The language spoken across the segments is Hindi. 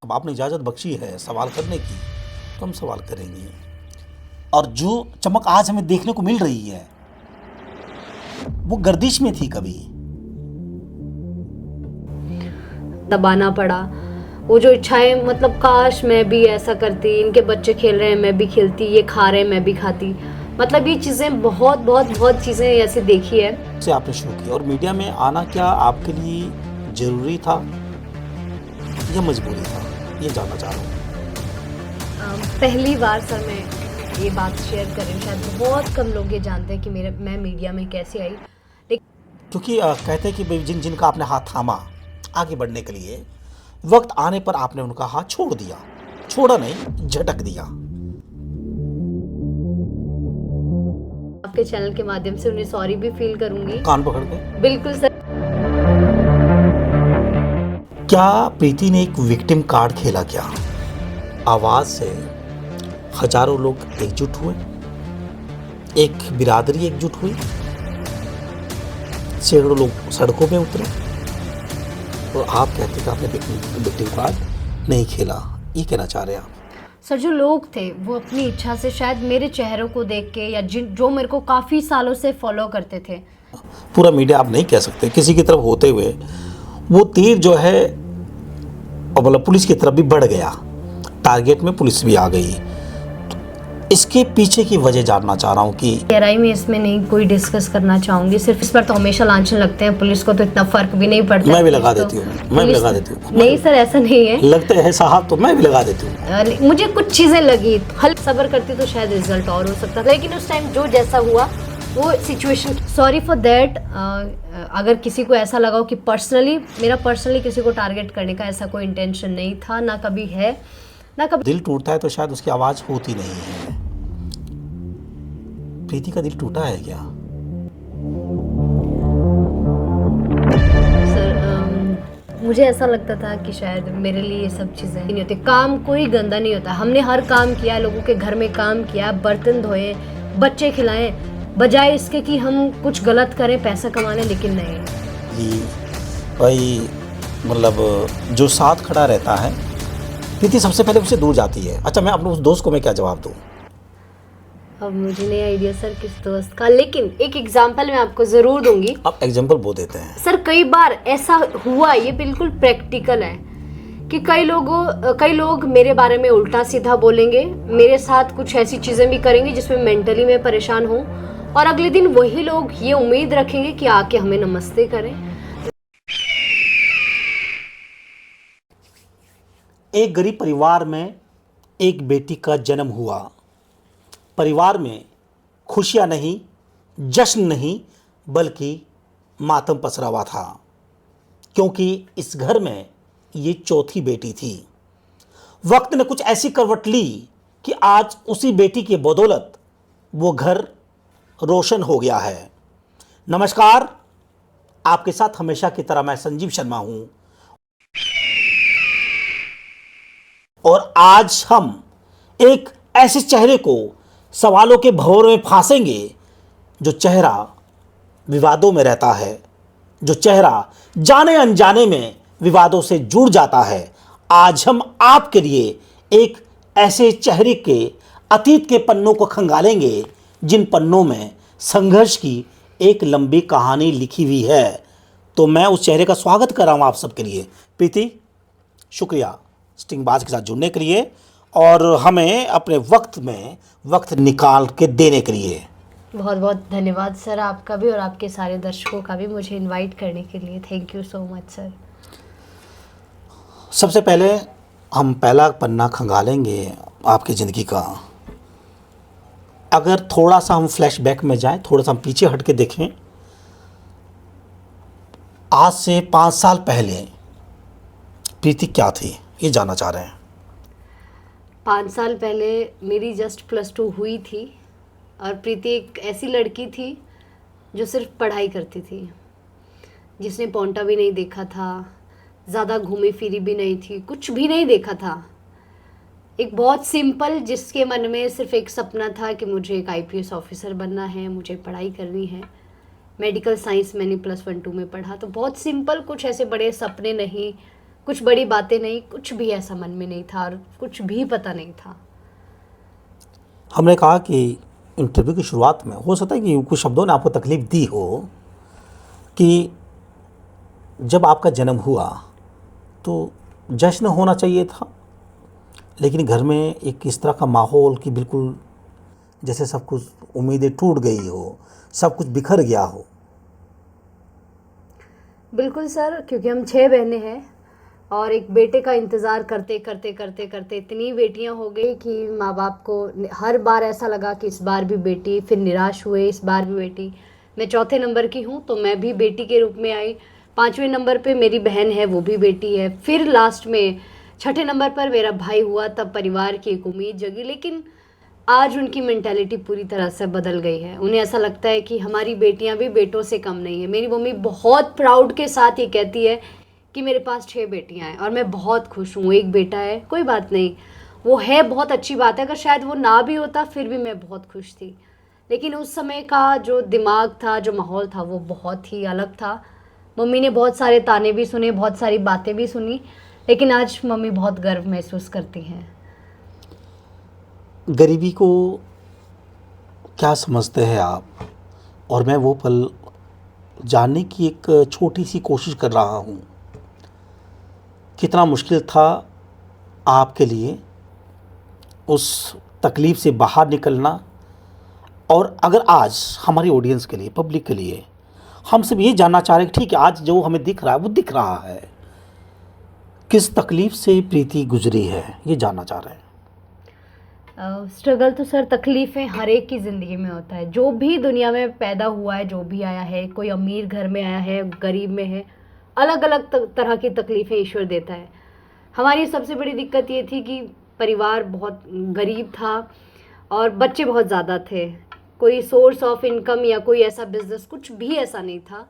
अब आपने इजाज़त बख्शी है सवाल करने की, तो हम सवाल करेंगे। और जो चमक आज हमें देखने को मिल रही है, वो गर्दिश में थी कभी। दबाना पड़ा वो जो इच्छाएं, मतलब काश मैं भी ऐसा करती, इनके बच्चे खेल रहे हैं मैं भी खेलती, ये खा रहे हैं मैं भी खाती। मतलब ये चीज़ें बहुत बहुत बहुत चीज़ें ऐसे देखी है। से आपने शुरू किया और मीडिया में आना क्या आपके लिए ज़रूरी था या मजबूरी था, ये जानना चाह रहा हूँ। पहली बार सर मैं ये बात शेयर कर रही हूँ, शायद बहुत कम लोग ये जानते हैं कि मैं मीडिया में कैसे आई। क्योंकि कहते हैं कि भाई जिनका आपने हाथ थामा आगे बढ़ने के लिए, वक्त आने पर आपने उनका हाथ छोड़ दिया, छोड़ा नहीं, झटक दिया। आपके चैनल के माध्यम से उन्हें सॉरी भी फील करूंगी। कान पकड़ के। बिल्कुल सर। क्या प्रीति ने एक विक्टिम कार्ड खेला क्या? आवाज से हजारों लोग एकजुट हुए, एक बिरादरी एकजुट हुई, सैकड़ों लोग सड़कों में उतरे और आप कहते कि आपने विक्टिम कार्ड नहीं खेला, ये कहना चाह रहे हैं आप? सर जो लोग थे वो अपनी इच्छा से शायद मेरे चेहरों को देख के, या जो मेरे को काफ़ी सालों से फॉलो करते थे। पूरा मीडिया आप नहीं कह सकते, किसी की तरफ होते हुए वो तीर जो है मतलब पुलिस की तरफ भी बढ़ गया, टारगेट में पुलिस भी आ गई। इसके पीछे की वजह जानना चाह रहा हूँ कि गहराई में इसमें नहीं कोई डिस्कस करना चाहूंगी, सिर्फ इस पर तो हमेशा लांछन लगते हैं, पुलिस को तो इतना फर्क भी नहीं पड़ता। मैं भी लगा देती हूँ, मैं भी लगा देती हूँ। नहीं सर ऐसा नहीं है, लगते हैं साहब तो मैं भी लगा देती हूँ। मुझे कुछ चीज़ें लगी, हल्का सब्र करती तो शायद रिजल्ट और हो सकता था, लेकिन उस टाइम जो जैसा हुआ वो सिचुएशन। Sorry for that. अगर किसी को ऐसा लगा हो कि मेरा पर्सनली किसी को टारगेट करने का ऐसा कोई इंटेंशन नहीं था, ना कभी है ना कभी। दिल टूटता है तो शायद उसकी आवाज़ होती नहीं है। प्रीति का दिल टूटा है क्या? सर मुझे ऐसा लगता था कि शायद मेरे लिए ये सब चीज़ें नहीं होती। काम कोई गंदा नहीं होता, हमने हर काम किया, लोगों के घर में काम किया, बर्तन धोए, बच्चे खिलाएं, बजाय इसके कि हम कुछ गलत करें पैसा कमाने। लेकिन नहीं जी भाई, मतलब जो साथ खड़ा रहता है, प्रीति सबसे पहले उससे दूर जाती है। अच्छा, मैं अपने उस दोस्त को मैं क्या जवाब दूँ? अब मुझे नहीं आइडिया सर किस दोस्त का, लेकिन एक एग्जांपल मैं आपको ज़रूर दूंगी। आप एग्जाम्पल वो देते हैं। सर कई बार ऐसा हुआ, ये बिल्कुल प्रैक्टिकल है, कि कई लोग मेरे बारे में उल्टा सीधा बोलेंगे, मेरे साथ कुछ ऐसी चीज़ें भी करेंगे जिसमें मेंटली मैं परेशान हूँ, और अगले दिन वही लोग ये उम्मीद रखेंगे कि आके हमें नमस्ते करें। एक गरीब परिवार में एक बेटी का जन्म हुआ। परिवार में खुशियां नहीं, जश्न नहीं, बल्कि मातम पसरा हुआ था, क्योंकि इस घर में ये चौथी बेटी थी। वक्त ने कुछ ऐसी करवट ली कि आज उसी बेटी की बदौलत वो घर रोशन हो गया है। नमस्कार, आपके साथ हमेशा की तरह मैं संजीव शर्मा हूं, और आज हम एक ऐसे चेहरे को सवालों के भंवर में फांसेंगे, जो चेहरा विवादों में रहता है, जो चेहरा जाने अनजाने में विवादों से जुड़ जाता है। आज हम आपके लिए एक ऐसे चेहरे के अतीत के पन्नों को खंगालेंगे, जिन पन्नों में संघर्ष की एक लंबी कहानी लिखी हुई है। तो मैं उस चेहरे का स्वागत कर रहा हूँ आप सबके लिए। प्रीति, शुक्रिया स्टिंगबाज के साथ जुड़ने के लिए और हमें अपने वक्त में वक्त निकाल के देने के लिए। बहुत बहुत धन्यवाद सर आपका भी, और आपके सारे दर्शकों का भी, मुझे इनवाइट करने के लिए। Thank you so much sir. सबसे पहले हम पहला पन्ना खंगालेंगे आपकी ज़िंदगी का। अगर थोड़ा सा हम फ्लैशबैक में जाएं, थोड़ा सा हम पीछे हट के देखें, आज से 5 साल पहले प्रीति क्या थी, ये जानना चाह रहे हैं। 5 साल पहले मेरी जस्ट +2 हुई थी, और प्रीति एक ऐसी लड़की थी जो सिर्फ पढ़ाई करती थी, जिसने पौंटा भी नहीं देखा था, ज़्यादा घूमी फिरी भी नहीं थी, कुछ भी नहीं देखा था। एक बहुत सिंपल, जिसके मन में सिर्फ एक सपना था कि मुझे एक IPS ऑफिसर बनना है, मुझे पढ़ाई करनी है। मेडिकल साइंस मैंने +1 2 में पढ़ा, तो बहुत सिंपल, कुछ ऐसे बड़े सपने नहीं, कुछ बड़ी बातें नहीं, कुछ भी ऐसा मन में नहीं था और कुछ भी पता नहीं था। हमने कहा कि इंटरव्यू की शुरुआत में हो सकता है कि कुछ शब्दों ने आपको तकलीफ़ दी हो कि जब आपका जन्म हुआ तो जश्न होना चाहिए था, लेकिन घर में एक इस तरह का माहौल कि बिल्कुल जैसे सब कुछ उम्मीदें टूट गई हो, सब कुछ बिखर गया हो। बिल्कुल सर, क्योंकि हम 6 बहनें हैं और एक बेटे का इंतज़ार करते करते करते करते इतनी बेटियां हो गई कि माँ बाप को हर बार ऐसा लगा कि इस बार भी बेटी, फिर निराश हुए इस बार भी बेटी। मैं चौथे नंबर की हूँ तो मैं भी बेटी के रूप में आई। 5वें नंबर पे मेरी बहन है, वो भी बेटी है। फिर लास्ट में छठे नंबर पर मेरा भाई हुआ, तब परिवार की एक उम्मीद जगी। लेकिन आज उनकी मेंटालिटी पूरी तरह से बदल गई है। उन्हें ऐसा लगता है कि हमारी बेटियां भी बेटों से कम नहीं है। मेरी मम्मी बहुत प्राउड के साथ ये कहती है कि मेरे पास 6 बेटियां हैं और मैं बहुत खुश हूँ। एक बेटा है, कोई बात नहीं, वो है, बहुत अच्छी बात है। अगर शायद वो ना भी होता फिर भी मैं बहुत खुश थी। लेकिन उस समय का जो दिमाग था, जो माहौल था, वो बहुत ही अलग था। मम्मी ने बहुत सारे ताने भी सुने, बहुत सारी बातें भी सुनी, लेकिन आज मम्मी बहुत गर्व महसूस करती हैं। गरीबी को क्या समझते हैं आप? और मैं वो पल जानने की एक छोटी सी कोशिश कर रहा हूँ। कितना मुश्किल था आपके लिए उस तकलीफ़ से बाहर निकलना? और अगर आज हमारी ऑडियंस के लिए, पब्लिक के लिए, हम सिर्फ ये जानना चाह रहे हैं कि ठीक है, आज जो हमें दिख रहा है वो दिख रहा है, किस तकलीफ़ से प्रीति गुजरी है, ये जानना चाह रहे हैं। स्ट्रगल तो सर, तकलीफ़ें हर एक की ज़िंदगी में होता है। जो भी दुनिया में पैदा हुआ है, जो भी आया है, कोई अमीर घर में आया है, गरीब में है, अलग अलग तरह की तकलीफ़ें ईश्वर देता है। हमारी सबसे बड़ी दिक्कत ये थी कि परिवार बहुत गरीब था और बच्चे बहुत ज़्यादा थे। कोई सोर्स ऑफ इनकम या कोई ऐसा बिजनेस कुछ भी ऐसा नहीं था।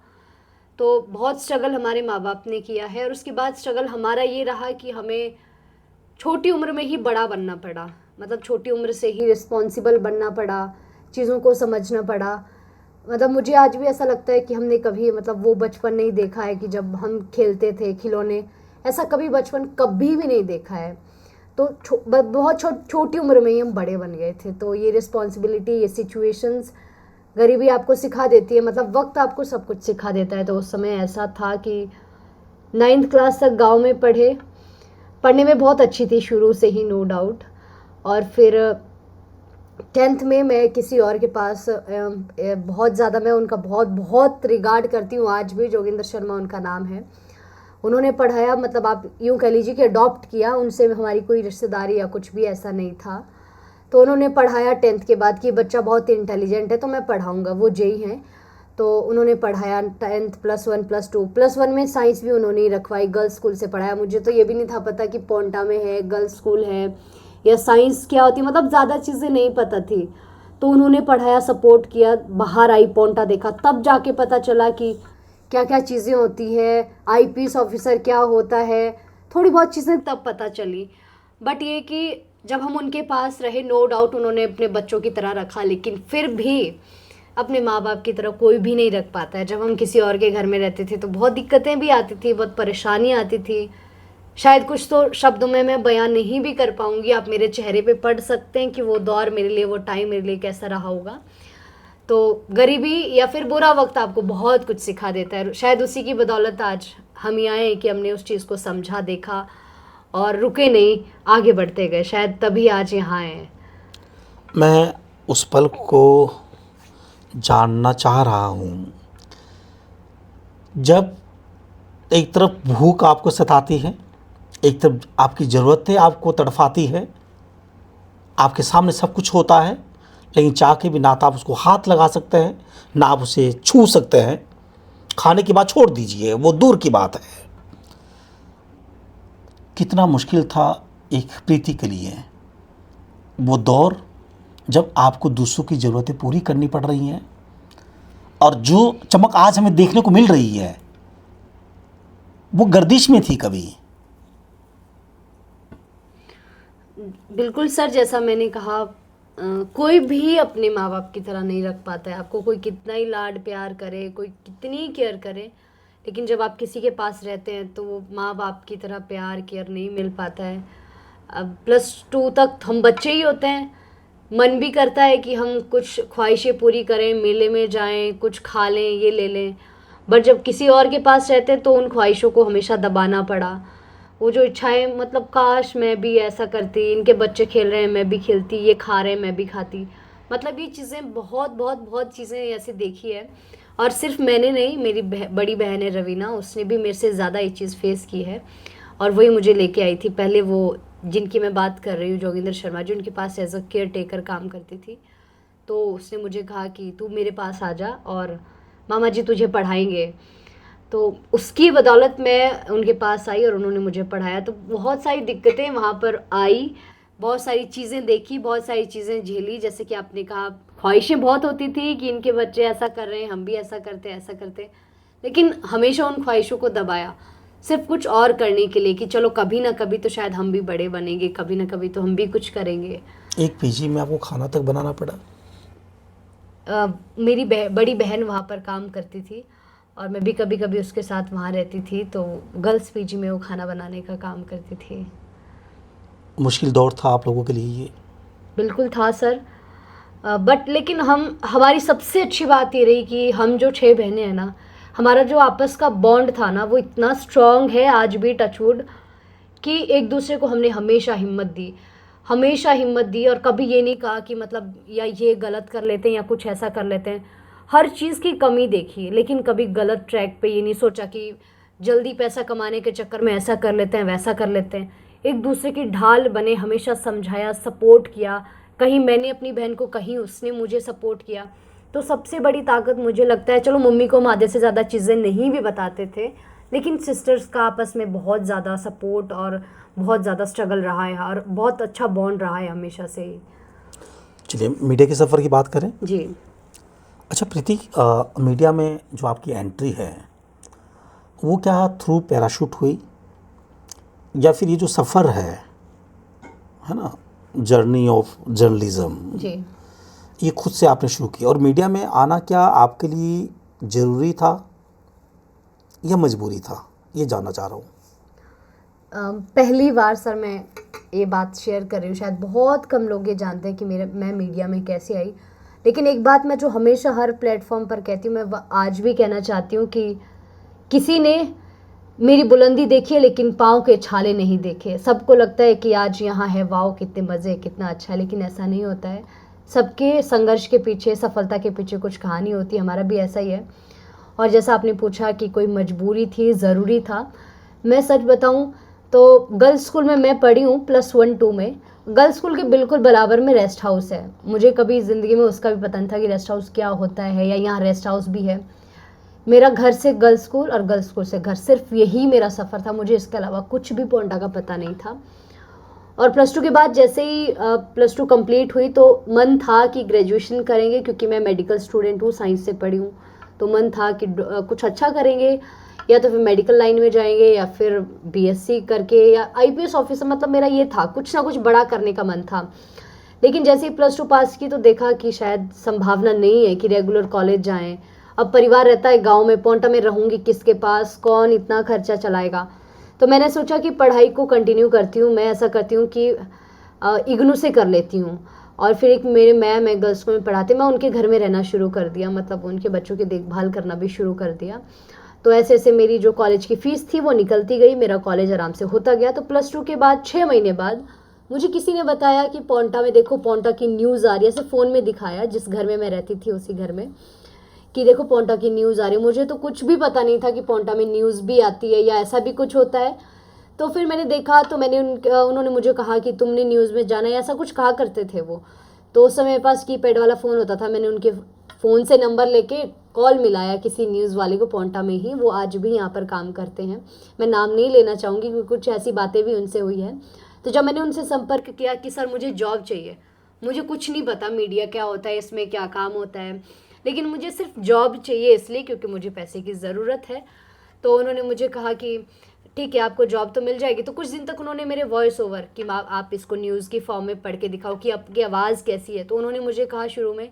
तो बहुत स्ट्रगल हमारे माँ बाप ने किया है और उसके बाद स्ट्रगल हमारा ये रहा कि हमें छोटी उम्र में ही बड़ा बनना पड़ा। मतलब छोटी उम्र से ही रिस्पॉन्सिबल बनना पड़ा, चीज़ों को समझना पड़ा। मतलब मुझे आज भी ऐसा लगता है कि हमने कभी मतलब वो बचपन नहीं देखा है कि जब हम खेलते थे खिलौने, ऐसा कभी बचपन कभी भी नहीं देखा है। तो बहुत छोटी उम्र में ही हम बड़े बन गए थे। तो ये रिस्पॉन्सिबिलिटी, ये सिचुएशंस, गरीबी आपको सिखा देती है। मतलब वक्त आपको सब कुछ सिखा देता है। तो उस समय ऐसा था कि 9th क्लास तक गांव में पढ़े। पढ़ने में बहुत अच्छी थी शुरू से ही, नो डाउट। और फिर 10th में मैं किसी और के पास बहुत ज़्यादा, मैं उनका बहुत बहुत रिगार्ड करती हूँ आज भी, जोगिंदर शर्मा उनका नाम है। उन्होंने पढ़ाया, मतलब आप यूँ कह लीजिए कि अडॉप्ट किया। उनसे हमारी कोई रिश्तेदारी या कुछ भी ऐसा नहीं था। तो उन्होंने पढ़ाया 10th के बाद कि बच्चा बहुत इंटेलिजेंट है तो मैं पढ़ाऊँगा। वो जेई हैं, तो उन्होंने पढ़ाया 10th +1 +2। +1 में साइंस भी उन्होंने ही रखवाई, गर्ल्स स्कूल से पढ़ाया। मुझे तो ये भी नहीं था पता कि पोंटा में है गर्ल्स स्कूल है या साइंस क्या होती, मतलब ज़्यादा चीज़ें नहीं पता थी। तो उन्होंने पढ़ाया, सपोर्ट किया। बाहर आई, पोंटा देखा, तब जाके पता चला कि क्या क्या चीज़ें होती है, आईपीएस ऑफिसर क्या होता है, थोड़ी बहुत चीज़ें तब पता चली। बट ये कि जब हम उनके पास रहे, नो डाउट उन्होंने अपने बच्चों की तरह रखा, लेकिन फिर भी अपने माँ बाप की तरह कोई भी नहीं रख पाता है। जब हम किसी और के घर में रहते थे तो बहुत दिक्कतें भी आती थी, बहुत परेशानियाँ आती थी। शायद कुछ तो शब्दों में मैं बयान नहीं भी कर पाऊँगी, आप मेरे चेहरे पे पढ़ सकते हैं कि वो दौर मेरे लिए, वो टाइम मेरे लिए कैसा रहा होगा। तो गरीबी या फिर बुरा वक्त आपको बहुत कुछ सिखा देता है। शायद उसी की बदौलत आज हम ही आए हैं कि हमने उस चीज़ को समझा, देखा और रुके नहीं, आगे बढ़ते गए। शायद तभी आज यहाँ आए हैं। मैं उस पल को जानना चाह रहा हूँ जब एक तरफ भूख आपको सताती है, एक तरफ आपकी ज़रूरतें आपको तड़फाती है, आपके सामने सब कुछ होता है, लेकिन चाह के भी ना तो आप उसको हाथ लगा सकते हैं, ना आप उसे छू सकते हैं। खाने की बात छोड़ दीजिए, वो दूर की बात है। कितना मुश्किल था एक प्रीति के लिए वो दौर जब आपको दूसरों की ज़रूरतें पूरी करनी पड़ रही हैं, और जो चमक आज हमें देखने को मिल रही है वो गर्दिश में थी कभी। बिल्कुल सर, जैसा मैंने कहा, कोई भी अपने माँ बाप की तरह नहीं रख पाता है। आपको कोई कितना ही लाड प्यार करे, कोई कितनी केयर करे, लेकिन जब आप किसी के पास रहते हैं तो वो माँ बाप की तरह प्यार केयर नहीं मिल पाता है। अब +2 तक हम बच्चे ही होते हैं, मन भी करता है कि हम कुछ ख्वाहिशें पूरी करें, मेले में जाएं, कुछ खा लें, ये ले लें, बट जब किसी और के पास रहते हैं तो उन ख्वाहिशों को हमेशा दबाना पड़ा। वो जो इच्छाएं, मतलब काश मैं भी ऐसा करती, इनके बच्चे खेल रहे हैं मैं भी खेलती, ये खा रहे हैं मैं भी खाती। मतलब ये चीज़ें बहुत बहुत बहुत चीज़ें ऐसे देखी है। और सिर्फ मैंने नहीं, मेरी बड़ी बहन है रवीना, उसने भी मेरे से ज़्यादा ये चीज़ फेस की है और वही मुझे लेके आई थी। पहले वो जिनकी मैं बात कर रही हूँ, जोगिंदर शर्मा जी, उनके पास एज अ केयर टेकर काम करती थी। तो उसने मुझे कहा कि तू मेरे पास आ जा और मामा जी तुझे पढ़ाएंगे। तो उसकी बदौलत मैं उनके पास आई और उन्होंने मुझे पढ़ाया। तो बहुत सारी दिक्कतें वहाँ पर आई, बहुत सारी चीज़ें देखी, बहुत सारी चीज़ें झेली। जैसे कि आपने कहा, ख्वाहिशें बहुत होती थी कि इनके बच्चे ऐसा कर रहे हैं, हम भी ऐसा करते ऐसा करते, लेकिन हमेशा उन ख्वाहिशों को दबाया सिर्फ कुछ और करने के लिए कि चलो कभी ना कभी तो शायद हम भी बड़े बनेंगे, कभी ना कभी तो हम भी कुछ करेंगे। एक पीजी में आपको खाना तक बनाना पड़ा? मेरी बड़ी बहन वहाँ पर काम करती थी और मैं भी कभी कभी उसके साथ वहाँ रहती थी, तो गर्ल्स पीजी में वो खाना बनाने का काम करती थी। मुश्किल दौर था आप लोगों के लिए ये? बिल्कुल था सर। बट लेकिन हमारी सबसे अच्छी बात ये रही कि हम जो 6 बहनें हैं ना, हमारा जो आपस का बॉन्ड था ना, वो इतना स्ट्रॉन्ग है आज भी, टचवुड, कि एक दूसरे को हमने हमेशा हिम्मत दी, हमेशा हिम्मत दी। और कभी ये नहीं कहा कि मतलब या ये गलत कर लेते हैं या कुछ ऐसा कर लेते हैं। हर चीज़ की कमी देखी, लेकिन कभी गलत ट्रैक पे ये नहीं सोचा कि जल्दी पैसा कमाने के चक्कर में ऐसा कर लेते हैं वैसा कर लेते हैं। एक दूसरे की ढाल बने, हमेशा समझाया, सपोर्ट किया। कहीं मैंने अपनी बहन को, कहीं उसने मुझे सपोर्ट किया। तो सबसे बड़ी ताकत मुझे लगता है, चलो मम्मी को हम आधे से ज़्यादा चीज़ें नहीं भी बताते थे, लेकिन सिस्टर्स का आपस में बहुत ज़्यादा सपोर्ट और बहुत ज़्यादा स्ट्रगल रहा है और बहुत अच्छा बॉन्ड रहा है हमेशा से ही। चलिए मीडिया के सफ़र की बात करें। जी। अच्छा प्रीति, मीडिया में जो आपकी एंट्री है वो क्या थ्रू पैराशूट हुई, या फिर ये जो सफ़र है ना, जर्नी ऑफ जर्नलिज्म, जी। ये खुद से आपने शुरू किया? और मीडिया में आना क्या आपके लिए ज़रूरी था या मजबूरी था, ये जानना चाह रहा हूँ। पहली बार सर मैं ये बात शेयर कर रही हूँ, शायद बहुत कम लोग ये जानते हैं कि मैं मीडिया में कैसे आई। लेकिन एक बात मैं जो हमेशा हर प्लेटफॉर्म पर कहती हूँ, मैं आज भी कहना चाहती हूँ कि किसी ने मेरी बुलंदी देखी है लेकिन पाँव के छाले नहीं देखे। सबको लगता है कि आज यहाँ है, वाओ कितने मज़े, कितना अच्छा है, लेकिन ऐसा नहीं होता है। सबके संघर्ष के पीछे, सफलता के पीछे कुछ कहानी होती है। हमारा भी ऐसा ही है। और जैसा आपने पूछा कि कोई मजबूरी थी, ज़रूरी था, मैं सच बताऊं तो गर्ल्स स्कूल में मैं पढ़ी हूँ +1-2 में। गर्ल्स स्कूल के बिल्कुल बराबर में रेस्ट हाउस है। मुझे कभी ज़िंदगी में उसका भी पता नहीं था कि रेस्ट हाउस क्या होता है या यहाँ रेस्ट हाउस भी है। मेरा घर से गर्ल्स स्कूल और गर्ल्स स्कूल से घर, सिर्फ यही मेरा सफ़र था। मुझे इसके अलावा कुछ भी पोंटा का पता नहीं था। और +2 के बाद जैसे ही +2 कंप्लीट हुई तो मन था कि ग्रेजुएशन करेंगे, क्योंकि मैं मेडिकल स्टूडेंट हूँ, साइंस से पढ़ी हूँ। तो मन था कि कुछ अच्छा करेंगे, या तो फिर मेडिकल लाइन में जाएंगे या फिर बीएससी करके या आईपीएस ऑफिसर। मतलब मेरा ये था, कुछ ना कुछ बड़ा करने का मन था। लेकिन जैसे ही +2 पास की तो देखा कि शायद संभावना नहीं है कि रेगुलर कॉलेज जाएं। अब परिवार रहता है गांव में, पोंटा में रहूँगी किसके पास, कौन इतना खर्चा चलाएगा। तो मैंने सोचा कि पढ़ाई को कंटिन्यू करती हूँ। मैं ऐसा करती हूँ कि इग्नू से कर लेती हूँ। और फिर एक मेरे मैं गर्ल्स स्कूल में पढ़ाती, मैं उनके घर में रहना शुरू कर दिया, मतलब उनके बच्चों की देखभाल करना भी शुरू कर दिया। तो ऐसे ऐसे मेरी जो कॉलेज की फ़ीस थी वो निकलती गई, मेरा कॉलेज आराम से होता गया। तो +2 के बाद 6 महीने बाद मुझे किसी ने बताया कि पोंटा में देखो, पोंटा की न्यूज़ आ रही है। ऐसे फ़ोन में दिखाया, जिस घर में मैं रहती थी उसी घर में, कि देखो पोंटा की न्यूज़ आ रही है। मुझे तो कुछ भी पता नहीं था कि पोंटा में न्यूज़ भी आती है या ऐसा भी कुछ होता है। तो फिर मैंने देखा, तो उन्होंने मुझे कहा कि तुमने न्यूज़ में जाना है, ऐसा कुछ कहा करते थे वो। तो उस समय मेरे पास कीपैड वाला फ़ोन होता था। मैंने उनके फ़ोन से नंबर लेके कॉल मिलाया किसी न्यूज़ वाले को पोंटा में ही, वो आज भी यहाँ पर काम करते हैं। मैं नाम नहीं लेना चाहूँगी क्योंकि कुछ ऐसी बातें भी उनसे हुई है। तो जब मैंने उनसे संपर्क किया कि सर मुझे जॉब चाहिए, मुझे कुछ नहीं पता मीडिया क्या होता है, इसमें क्या काम होता है, लेकिन मुझे सिर्फ जॉब चाहिए इसलिए क्योंकि मुझे पैसे की ज़रूरत है। तो उन्होंने मुझे कहा कि ठीक है, आपको जॉब तो मिल जाएगी। तो कुछ दिन तक उन्होंने मेरे वॉइस ओवर कि आप इसको न्यूज़ की फॉर्म में पढ़ के दिखाओ कि आपकी आवाज़ कैसी है। तो उन्होंने मुझे कहा शुरू में,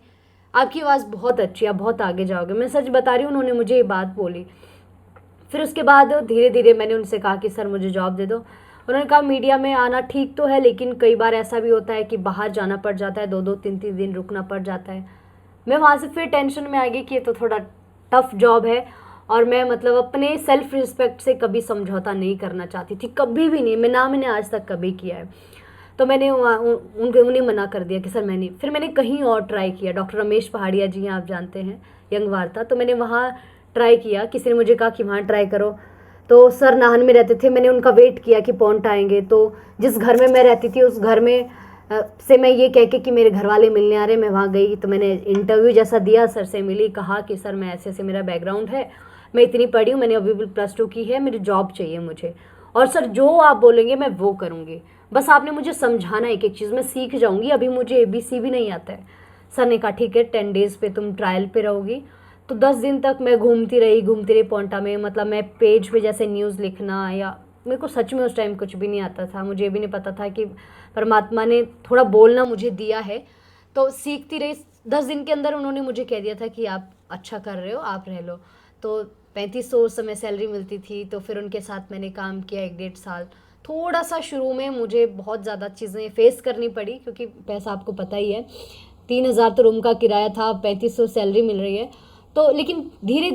आपकी आवाज़ बहुत अच्छी है, आप बहुत आगे जाओगे। मैं सच बता रही हूँ, उन्होंने मुझे ये बात बोली। फिर उसके बाद धीरे धीरे मैंने उनसे कहा कि सर मुझे जॉब दे दो। उन्होंने कहा मीडिया में आना ठीक तो है, लेकिन कई बार ऐसा भी होता है कि बाहर जाना पड़ जाता है, 2-2 3-3 दिन रुकना पड़ जाता है। मैं वहाँ से फिर टेंशन में आ गई कि ये तो थोड़ा टफ जॉब है, और मैं मतलब अपने सेल्फ रिस्पेक्ट से कभी समझौता नहीं करना चाहती थी, कभी भी नहीं। मैंने आज तक कभी किया है। तो मैंने उन्हें मना कर दिया कि सर मैं नहीं। फिर मैंने कहीं और ट्राई किया, डॉक्टर रमेश पहाड़िया जी हैं, आप जानते हैं, यंग वार्ता। तो मैंने वहाँ ट्राई किया, किसी ने मुझे कहा कि वहाँ ट्राई करो। तो सर नाहन में रहते थे, मैंने उनका वेट किया कि पॉन्ट आएंगे। तो जिस घर में मैं रहती थी उस घर में से मैं ये कह के कि मेरे घर वाले मिलने आ रहे, मैं वहाँ गई। तो मैंने इंटरव्यू जैसा दिया, सर से मिली, कहा कि सर मैं ऐसे ऐसे मेरा बैकग्राउंड है, मैं इतनी पढ़ी हूँ, मैंने अभी भी +2 की है, मेरी जॉब चाहिए मुझे, और सर जो आप बोलेंगे मैं वो करूँगी, बस आपने मुझे समझाना एक एक चीज़, मैं सीख जाऊँगी, अभी मुझे ABC भी नहीं आता है। सर ने कहा ठीक है 10 डेज़ पे तुम ट्रायल पे रहोगी। तो 10 दिन तक मैं घूमती रही पोंटा में। मतलब मैं पेज पे जैसे न्यूज़ लिखना, या मेरे को सच में उस टाइम कुछ भी नहीं आता था, मुझे भी नहीं पता था कि परमात्मा ने थोड़ा बोलना मुझे दिया है। तो सीखती रही। 10 दिन के अंदर उन्होंने मुझे कह दिया था कि आप अच्छा कर रहे हो, आप रह लो। तो 3500 उस समय सैलरी मिलती थी। तो फिर उनके साथ मैंने काम किया 1-1.5 साल। थोड़ा सा शुरू में मुझे बहुत ज़्यादा चीज़ें फेस करनी पड़ी, क्योंकि पैसा आपको पता ही है, 3000 तो रूम का किराया था, 3500 सैलरी मिल रही है। तो लेकिन धीरे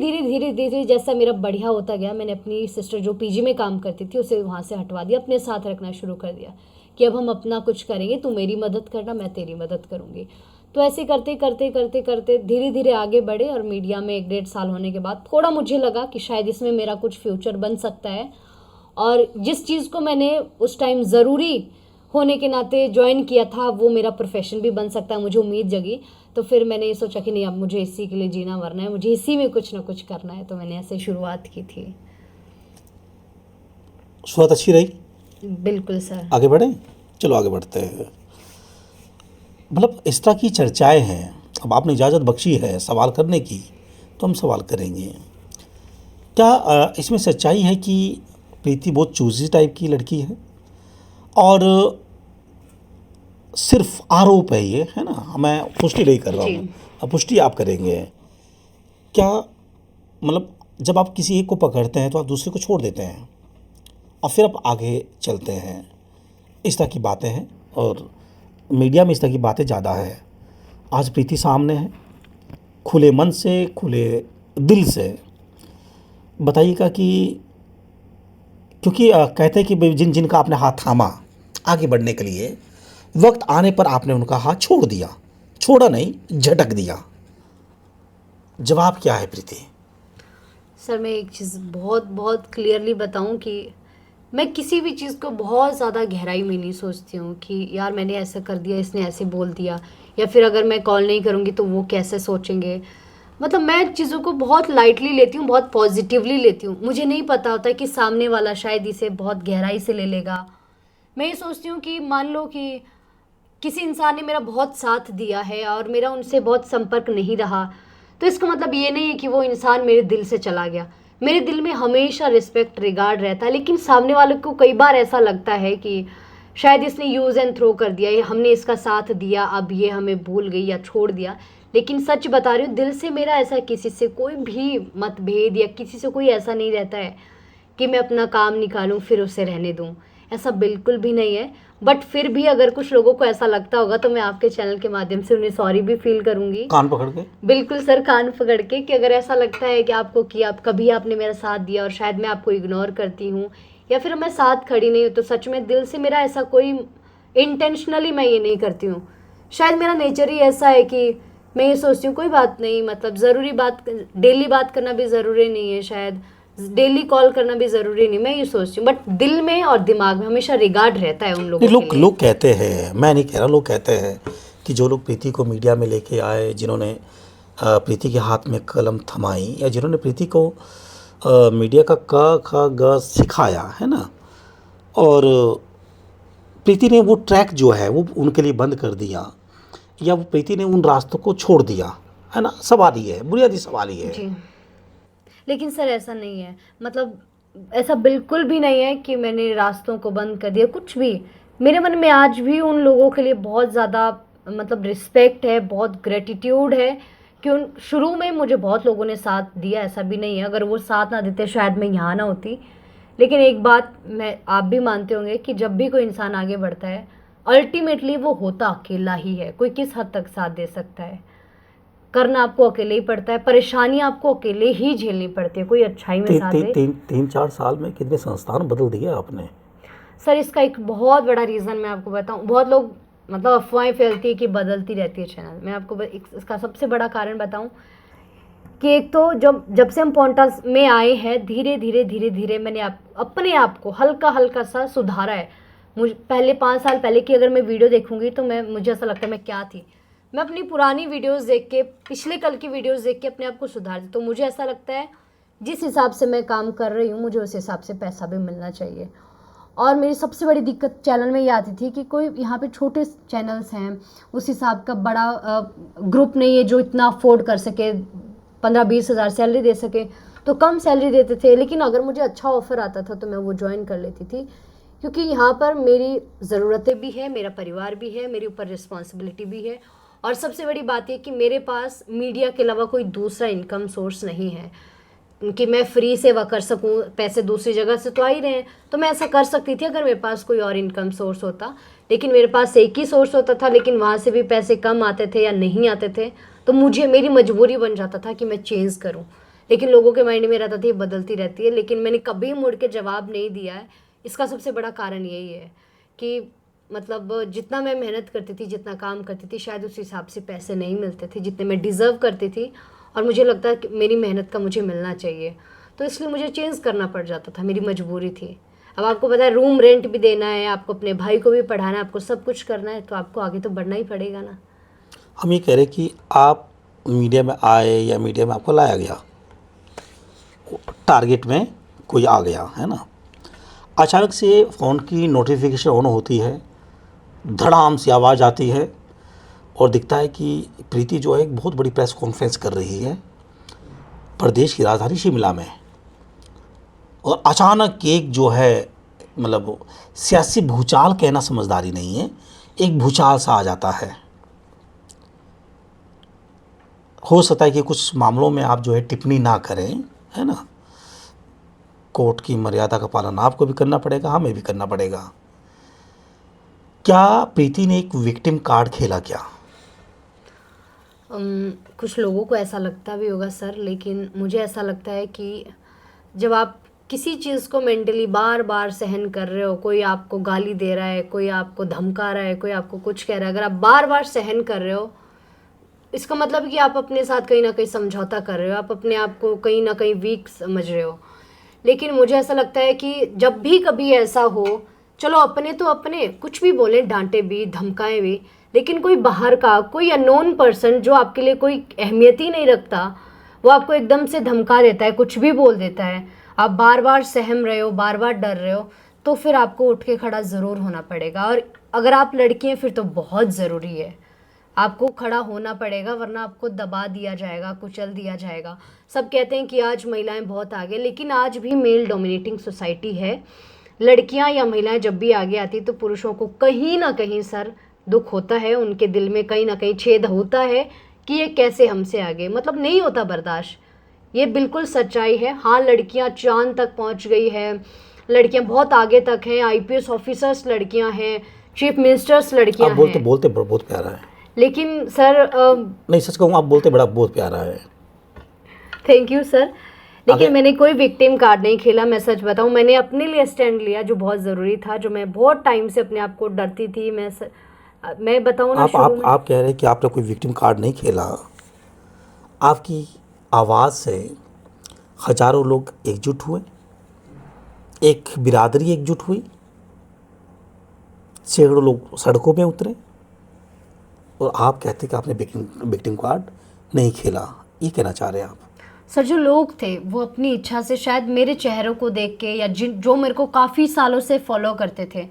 धीरे जैसा मेरा बढ़िया होता गया, मैंने अपनी सिस्टर जो PG में काम करती थी उसे वहाँ से हटवा दिया, अपने साथ रखना शुरू कर दिया कि अब हम अपना कुछ करेंगे, तू मेरी मदद करना, मैं तेरी मदद करूँगी। तो ऐसे करते करते करते करते धीरे धीरे आगे बढ़े, और मीडिया में 1-1.5 साल होने के बाद थोड़ा मुझे लगा कि शायद इसमें मेरा कुछ फ्यूचर बन सकता है। और जिस चीज़ को मैंने उस टाइम ज़रूरी होने के नाते ज्वाइन किया था वो मेरा प्रोफेशन भी बन सकता है, मुझे उम्मीद जगी। तो फिर मैंने ये सोचा कि नहीं, अब मुझे इसी के लिए जीना मरना है, मुझे इसी में कुछ ना कुछ करना है। तो मैंने ऐसे शुरुआत की थी। शुरुआत अच्छी रही। बिल्कुल सर। आगे बढ़ें, चलो आगे बढ़ते हैं। मतलब इस तरह की चर्चाएं हैं, अब आपने इजाज़त बख्शी है सवाल करने की, तो हम सवाल करेंगे। क्या इसमें सच्चाई है कि प्रीति बहुत चूजी टाइप की लड़की है, और सिर्फ आरोप है ये, है ना, मैं पुष्टि नहीं कर रहा जी। हूँ, अब पुष्टि आप करेंगे। क्या मतलब जब आप किसी एक को पकड़ते हैं तो आप दूसरे को छोड़ देते हैं और फिर आप आगे चलते हैं, इस तरह की बातें हैं, और मीडिया में इस तरह की बातें ज़्यादा है। आज प्रीति सामने है, खुले मन से, खुले दिल से बताइएगा कि, क्योंकि कहते हैं कि जिन जिनका आपने हाथ थामा आगे बढ़ने के लिए, वक्त आने पर आपने उनका हाथ छोड़ दिया, छोड़ा नहीं, झटक दिया। जवाब क्या है प्रीति? सर मैं एक चीज़ बहुत बहुत क्लियरली बताऊं कि मैं किसी भी चीज़ को बहुत ज़्यादा गहराई में नहीं सोचती हूँ कि यार मैंने ऐसा कर दिया, इसने ऐसे बोल दिया, या फिर अगर मैं कॉल नहीं करूँगी तो वो कैसे सोचेंगे। मतलब मैं चीज़ों को बहुत लाइटली लेती हूँ, बहुत पॉजिटिवली लेती हूँ। मुझे नहीं पता होता कि सामने वाला शायद इसे बहुत गहराई से ले लेगा। मैं ये सोचती हूँ कि मान लो कि किसी इंसान ने मेरा बहुत साथ दिया है और मेरा उनसे बहुत संपर्क नहीं रहा, तो इसका मतलब ये नहीं है कि वो इंसान मेरे दिल से चला गया। मेरे दिल में हमेशा रिस्पेक्ट, रिगार्ड रहता है। लेकिन सामने वाले को कई बार ऐसा लगता है कि शायद इसने यूज़ एंड थ्रो कर दिया, हमने इसका साथ दिया, अब ये हमें भूल गई या छोड़ दिया। लेकिन सच बता रही हूँ, दिल से मेरा ऐसा किसी से कोई भी मतभेद या किसी से कोई ऐसा नहीं रहता है कि मैं अपना काम निकालूं फिर उसे रहने दूं, ऐसा बिल्कुल भी नहीं है। बट फिर भी अगर कुछ लोगों को ऐसा लगता होगा तो मैं आपके चैनल के माध्यम से उन्हें सॉरी भी फील करूंगी, कान पकड़ के। बिल्कुल सर, कान पकड़ के, कि अगर ऐसा लगता है कि आपको कि आप कभी आपने मेरा साथ दिया और शायद मैं आपको इग्नोर करती हूँ या फिर मैं साथ खड़ी नहीं हूँ, तो सच में दिल से मेरा ऐसा कोई इंटेंशनली मैं ये नहीं करती हूँ। शायद मेरा नेचर ही ऐसा है कि मैं ये सोचती हूँ कोई बात नहीं, मतलब ज़रूरी बात, डेली बात करना भी ज़रूरी नहीं है, शायद डेली कॉल करना भी ज़रूरी नहीं, मैं ये सोचती हूँ। बट दिल में और दिमाग में हमेशा रिगार्ड रहता है उन लोगों लोग के लिए। लोग कहते हैं, मैं नहीं कह रहा, लोग कहते हैं कि जो लोग प्रीति को मीडिया में लेके आए, जिन्होंने प्रीति के हाथ में कलम थमाई, या जिन्होंने प्रीति को मीडिया का क ख ग सिखाया, है ना, और प्रीति ने वो ट्रैक जो है वो उनके लिए बंद कर दिया, या वो प्रीति ने उन रास्तों को छोड़ दिया, है ना, सवाल ही है, बुनियादी सवाल ही है। जी, लेकिन सर ऐसा नहीं है, मतलब ऐसा बिल्कुल भी नहीं है कि मैंने रास्तों को बंद कर दिया, कुछ भी। मेरे मन में आज भी उन लोगों के लिए बहुत ज़्यादा मतलब रिस्पेक्ट है, बहुत ग्रेटिट्यूड है, क्यों शुरू में मुझे बहुत लोगों ने साथ दिया, ऐसा भी नहीं है, अगर वो साथ ना देते शायद मैं यहाँ ना होती। लेकिन एक बात मैं आप भी मानते होंगे कि जब भी कोई इंसान आगे बढ़ता है अल्टीमेटली वो होता अकेला ही है। कोई किस हद तक साथ दे सकता है, करना आपको अकेले ही पड़ता है, परेशानी आपको अकेले ही झेलनी पड़ती है, कोई अच्छाई में साथ दे। 3-4 साल में कितने संस्थान बदल दिए आपने। सर इसका एक बहुत बड़ा रीज़न मैं आपको बताऊं, बहुत लोग मतलब अफवाहें फैलती है कि बदलती रहती है चैनल। मैं आपको इसका सबसे बड़ा कारण बताऊं कि एक तो जब से हम पोंटा में आए हैं धीरे धीरे मैंने अपने आप को हल्का हल्का सा सुधारा है। मुझे पहले 5 साल पहले की अगर मैं वीडियो देखूंगी तो मुझे ऐसा लगता है मैं क्या थी। मैं अपनी पुरानी वीडियोस देख के, पिछले कल की वीडियोस देख के अपने आप को सुधारती, तो मुझे ऐसा लगता है जिस हिसाब से मैं काम कर रही हूँ मुझे उस हिसाब से पैसा भी मिलना चाहिए। और मेरी सबसे बड़ी दिक्कत चैनल में ये आती थी कि कोई यहाँ पे छोटे चैनल्स हैं, उस हिसाब का बड़ा ग्रुप नहीं है जो इतना अफोर्ड कर सके, 15-20 हज़ार सैलरी दे सके, तो कम सैलरी देते थे। लेकिन अगर मुझे अच्छा ऑफ़र आता था तो मैं वो ज्वाइन कर लेती थी, क्योंकि यहाँ पर मेरी ज़रूरतें भी है, मेरा परिवार भी है, मेरे ऊपर रिस्पॉन्सिबिलिटी भी है, और सबसे बड़ी बात यह कि मेरे पास मीडिया के अलावा कोई दूसरा इनकम सोर्स नहीं है कि मैं फ्री सेवा कर सकूं। पैसे दूसरी जगह से तो आ ही रहे हैं, तो मैं ऐसा कर सकती थी अगर मेरे पास कोई और इनकम सोर्स होता। लेकिन मेरे पास एक ही सोर्स होता था, लेकिन वहाँ से भी पैसे कम आते थे या नहीं आते थे, तो मेरी मजबूरी बन जाता था कि मैं चेंज करूँ। लेकिन लोगों के माइंड में रहता था ये बदलती रहती है, लेकिन मैंने कभी मुड़ के जवाब नहीं दिया है। इसका सबसे बड़ा कारण यही है कि मतलब जितना मैं मेहनत करती थी, जितना काम करती थी, शायद उस हिसाब से पैसे नहीं मिलते थे जितने मैं डिज़र्व करती थी, और मुझे लगता है कि मेरी मेहनत का मुझे मिलना चाहिए, तो इसलिए मुझे चेंज करना पड़ जाता था, मेरी मजबूरी थी। अब आपको पता है रूम रेंट भी देना है, आपको अपने भाई को भी पढ़ाना है, आपको सब कुछ करना है, तो आपको आगे तो बढ़ना ही पड़ेगा ना। हम ये कह रहे कि आप मीडिया में आए या मीडिया में आपको लाया गया, टारगेट में कोई आ गया है ना, अचानक से फ़ोन की नोटिफिकेशन ऑन होती है, धड़ाम सी आवाज़ आती है और दिखता है कि प्रीति जो है एक बहुत बड़ी प्रेस कॉन्फ्रेंस कर रही है प्रदेश की राजधानी शिमला में। और अचानक एक जो है मतलब सियासी भूचाल कहना समझदारी नहीं है, एक भूचाल सा आ जाता है। हो सकता है कि कुछ मामलों में आप जो है टिप्पणी ना करें, है ना, कोर्ट की मर्यादा का पालन आपको भी करना पड़ेगा, हमें भी करना पड़ेगा। क्या प्रीति ने एक विक्टिम कार्ड खेला क्या? कुछ लोगों को ऐसा लगता भी होगा सर, लेकिन मुझे ऐसा लगता है कि जब आप किसी चीज़ को मेंटली बार बार सहन कर रहे हो, कोई आपको गाली दे रहा है, कोई आपको धमका रहा है, कोई आपको कुछ कह रहा है, अगर आप बार बार सहन कर रहे हो, इसका मतलब है कि आप अपने साथ कहीं ना कहीं समझौता कर रहे हो, आप अपने आप को कहीं ना कहीं वीक समझ रहे हो। लेकिन मुझे ऐसा लगता है कि जब भी कभी ऐसा हो, चलो अपने तो अपने कुछ भी बोले, डांटे भी, धमकाएं भी, लेकिन कोई बाहर का, कोई अननोन पर्सन जो आपके लिए कोई अहमियत ही नहीं रखता, वो आपको एकदम से धमका देता है, कुछ भी बोल देता है, आप बार बार सहम रहे हो, बार बार डर रहे हो, तो फिर आपको उठ के खड़ा ज़रूर होना पड़ेगा। और अगर आप लड़की हैं फिर तो बहुत ज़रूरी है, आपको खड़ा होना पड़ेगा, वरना आपको दबा दिया जाएगा, कुचल दिया जाएगा। सब कहते हैं कि आज महिलाएं बहुत आगे, लेकिन आज भी मेल डोमिनेटिंग सोसाइटी है। लड़कियां या महिलाएं जब भी आगे आती तो पुरुषों को कहीं ना कहीं सर दुख होता है, उनके दिल में कहीं ना कहीं छेद होता है कि ये कैसे हमसे आगे, मतलब नहीं होता बर्दाश्त। ये बिल्कुल सच्चाई है। हाँ, लड़कियां चांद तक पहुंच गई है, लड़कियां बहुत आगे तक हैं, आईपीएस ऑफिसर्स लड़कियां हैं, चीफ मिनिस्टर्स लड़कियां हैं। आप बोलते बहुत प्यारा है, लेकिन सर नहीं सच कहूँ, आप बोलते बहुत प्यारा है। Thank you sir. लेकिन मैंने कोई विक्टिम कार्ड नहीं खेला, मैं सच बताऊं, मैंने अपने लिए स्टैंड लिया जो बहुत ज़रूरी था, जो मैं बहुत टाइम से अपने आप को डरती थी। मैं बताऊं ना, आप कह रहे हैं कि आपने कोई विक्टिम कार्ड नहीं खेला। आपकी आवाज़ से हजारों लोग एकजुट हुए, एक बिरादरी एकजुट हुई, सैकड़ों लोग सड़कों में उतरे, और आप कहते कि आपने विक्टिम कार्ड नहीं खेला। ये कहना चाह रहे हैं आप? सर, जो लोग थे वो अपनी इच्छा से शायद मेरे चेहरों को देख के, या जो मेरे को काफ़ी सालों से फॉलो करते थे,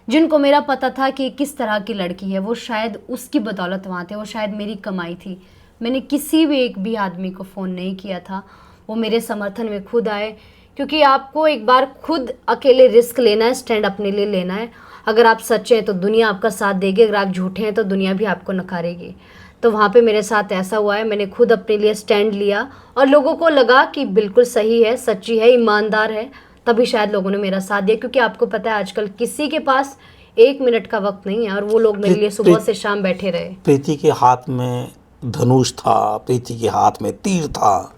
जिनको मेरा पता था कि किस तरह की लड़की है, वो शायद उसकी बदौलत वहाँ थे, वो शायद मेरी कमाई थी। मैंने किसी भी एक भी आदमी को फ़ोन नहीं किया था, वो मेरे समर्थन में खुद आए, क्योंकि आपको एक बार खुद अकेले रिस्क लेना है, स्टैंड अपने लिए लेना है। अगर आप सच्चे हैं तो दुनिया आपका साथ देगी, अगर आप झूठे हैं तो दुनिया भी आपको नकारेगी। तो वहाँ पे मेरे साथ ऐसा हुआ है, मैंने खुद अपने लिए स्टैंड लिया और लोगों को लगा कि बिल्कुल सही है, सच्ची है, ईमानदार है, तभी शायद लोगों ने मेरा साथ दिया। क्योंकि आपको पता है आजकल किसी के पास 1 मिनट का वक्त नहीं है और वो लोग मेरे लिए सुबह से शाम बैठे रहे। प्रीति के हाथ में धनुष था, प्रीति के हाथ में तीर था।